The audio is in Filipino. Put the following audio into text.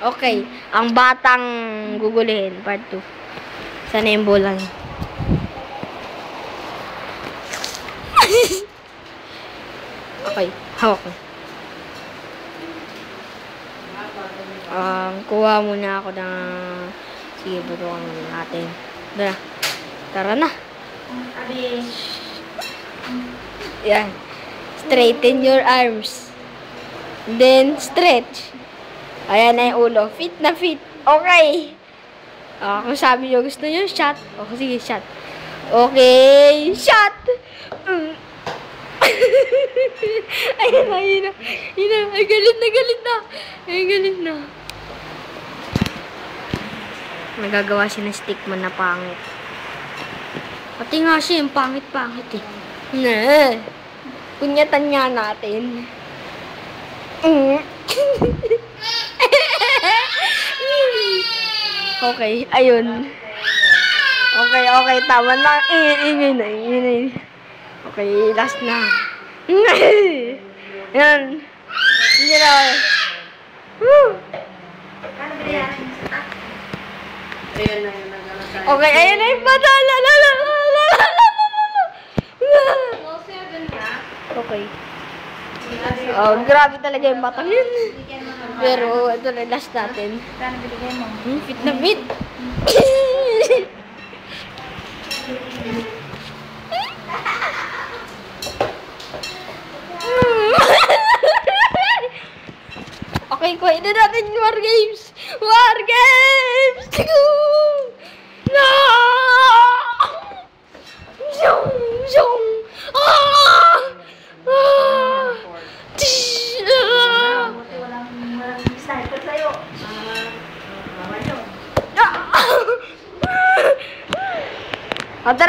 Okay, ang batang gugulihin, part 2. Sana yung bola niya. Okay, hawak ko. Kuha muna ako ng... Sige, butukan muna natin. Tara na. Yan. Straighten your arms. Then, stretch. Ayan na yung ulo. Fit na fit. Okay. Kung sabi nyo, gusto nyo, shot. Okay, sige, shot. Okay, shot! Ayun na. Ay, galit na. Ay, galit na. Nagagawa siya ng stickman na pangit. Pati nga siya yung pangit-pangit eh. Kunyatan nga natin. Okay, ayun. Okay, tama na. Ingay na. Okay, last na. Yan. Hindi na. Okay, ayun na yung bata. Okay. Grabe talaga yung batang yun. Pero, ito na last natin. Fit na fit. Okay, kuha na natin yung War Games! War Games! No! Zong! Tara!